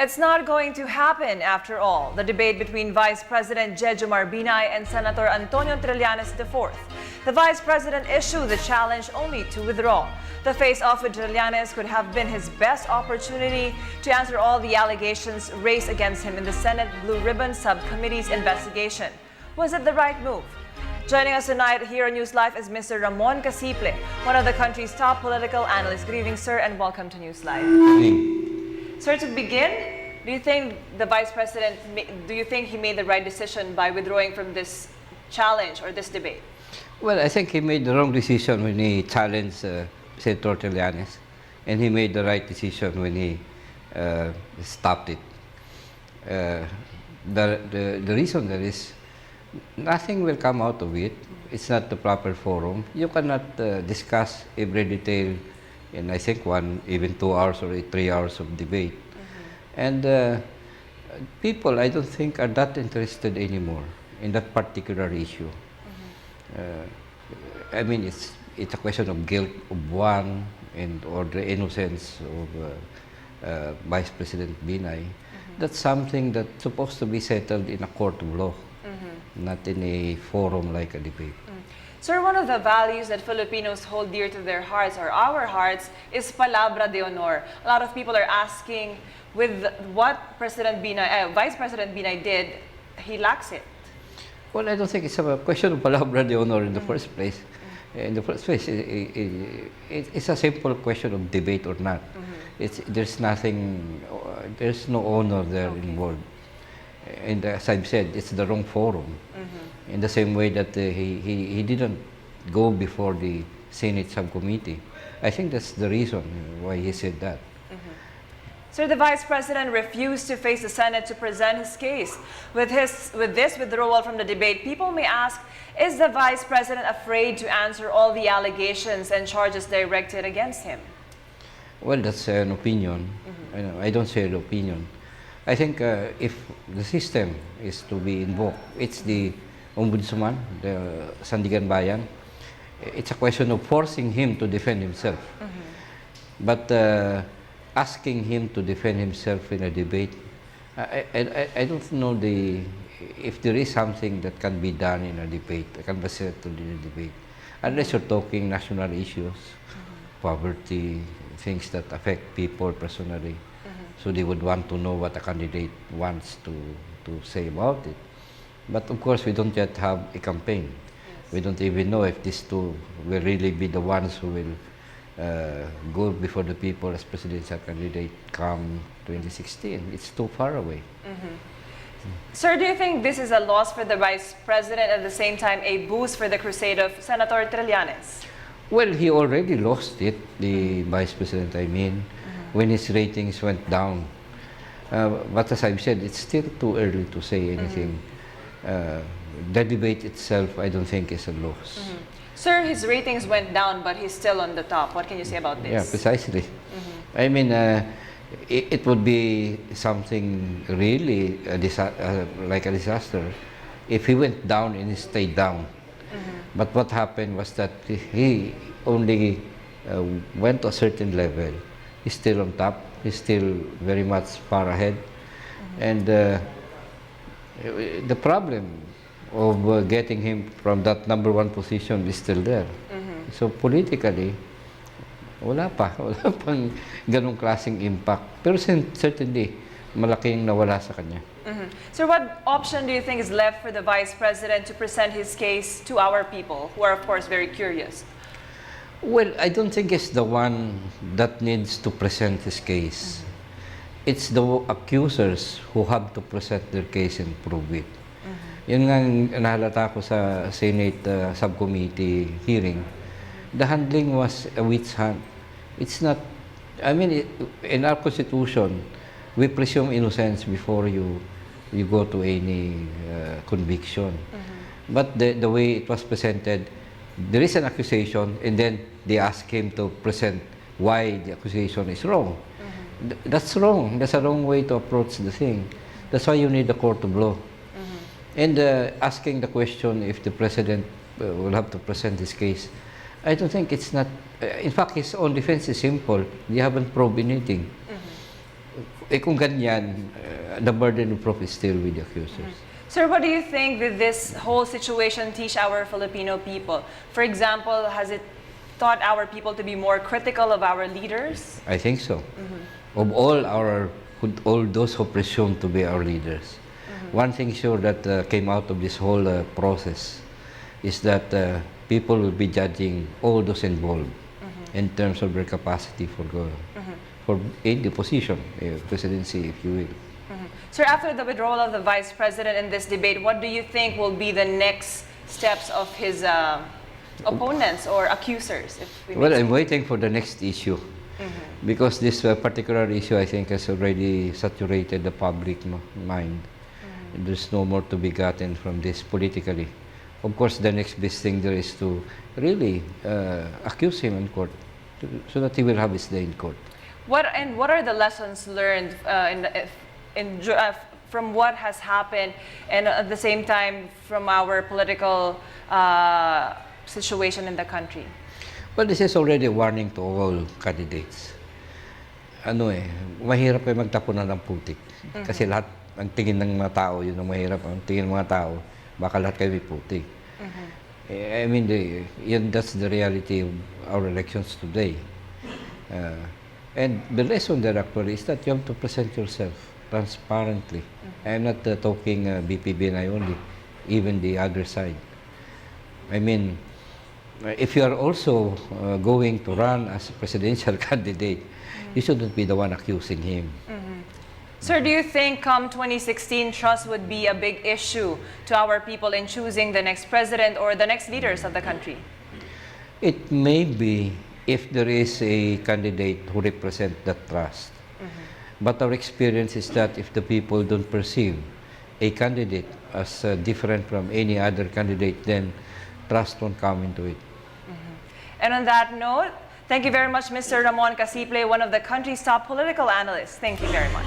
It's not going to happen after all. The debate between Vice President Jejomar Binay and Senator Antonio Trillanes IV. The Vice President issued the challenge only to withdraw. The face-off with Trillanes could have been his best opportunity to answer all the allegations raised against him in the Senate Blue Ribbon Subcommittee's investigation. Was it the right move? Joining us tonight here on NewsLife is Mr. Ramon Casiple, one of the country's top political analysts. Good evening, sir, and welcome to NewsLife. Good evening. Sir, to begin, do you think the Vice President, he made the right decision by withdrawing from this challenge or this debate? Well, I think he made the wrong decision when he challenged Senator Trillanes, and he made the right decision when he stopped it. The reason there is nothing will come out of it. It's not the proper forum. You cannot discuss every detail in, I think, even 2 hours or 3 hours of debate. And people, I don't think, are that interested anymore in that particular issue. I mean, it's a question of guilt of one or the innocence of Vice President Binay. That's something that's supposed to be settled in a court of law, not in a forum like a debate. Sir, one of the values that Filipinos hold dear to their hearts, or our hearts, is palabra de honor. A lot of people are asking, with what Vice President Binay did, he lacks it. Well, I don't think it's a question of palabra de honor in the first place. In the first place, it's a simple question of debate or not. There's no honor there involved. And as I've said, it's the wrong forum. In the same way that he didn't go before the Senate subcommittee. I think that's the reason why he said that. Sir, the Vice President refused to face the Senate to present his case. With this withdrawal from the debate, people may ask, is the Vice President afraid to answer all the allegations and charges directed against him? Well, that's an opinion. I don't share the opinion. I think if the system is to be invoked, it's the Ombudsman, the Sandigan Bayan. It's a question of forcing him to defend himself. But asking him to defend himself in a debate, I don't know if there is something that can be done in a debate, that can be settled in a debate. Unless you're talking national issues, poverty, things that affect people personally. So they would want to know what a candidate wants to say about it. But of course, we don't yet have a campaign. We don't even know if these two will really be the ones who will go before the people as presidential candidate come 2016. It's too far away. Sir, do you think this is a loss for the Vice President, at the same time a boost for the crusade of Senator Trillanes? Well, he already lost it, the Vice President, I mean, when his ratings went down. But as I've said, it's still too early to say anything. The debate itself, I don't think, is a loss. Sir, his ratings went down, but he's still on the top. What can you say about this? Yeah, precisely. I mean, it would be something really like a disaster if he went down and he stayed down. But what happened was that he only went to a certain level. He's still on top. He's still very much far ahead. And the problem of getting him from that #1 position is still there. So politically, wala pang ganong klaseng impact. Pero certainly, malaking nawala sa kanya. So what option do you think is left for the Vice President to present his case to our people, who are of course very curious? Well, I don't think it's the one that needs to present his case. It's the accusers who have to present their case and prove it. Yun nga nahalata ko sa Senate subcommittee hearing. The handling was a witch hunt. It's not, I mean, in our Constitution, we presume innocence before you go to any conviction. But the way it was presented, there is an accusation, and then they ask him to present why the accusation is wrong. That's wrong. That's a wrong way to approach the thing. That's why you need a court of law. And asking the question if the president will have to present his case, I don't think it's not. In fact, his own defense is simple. They haven't proved anything. kung ganyan, the burden of proof is still with the accusers. Sir, what do you think did this whole situation teach our Filipino people? For example, has it taught our people to be more critical of our leaders? I think so. Of all those who presume to be our leaders. One thing sure that came out of this whole process is that people will be judging all those involved in terms of their capacity for in the position, presidency, if you will. Sir, after the withdrawal of the Vice President in this debate, what do you think will be the next steps of his opponents or accusers? Well, I'm waiting for the next issue. Because this particular issue, I think, has already saturated the public mind. There's no more to be gotten from this politically. Of course, the next best thing there is to really accuse him in court, so that he will have his day in court. What are the lessons learned from what has happened, and at the same time from our political situation in the country? Well, this is already a warning to all candidates. Mahirap kayo magtapunan ng putik. Kasi lahat, ang tingin ng mga tao, yun ang mahirap. Ang tingin ng mga tao, baka lahat kayo may putik. I mean, that's the reality of our elections today. And the lesson there actually is that you have to present yourself transparently. I'm not talking VP Binay only, even the other side. I mean, if you are also going to run as a presidential candidate, you shouldn't be the one accusing him. Sir, do you think come 2016, trust would be a big issue to our people in choosing the next president or the next leaders of the country? It may be if there is a candidate who represents that trust. But our experience is that if the people don't perceive a candidate as different from any other candidate, then trust won't come into it. And on that note, thank you very much, Mr. Ramon Casiple, one of the country's top political analysts. Thank you very much.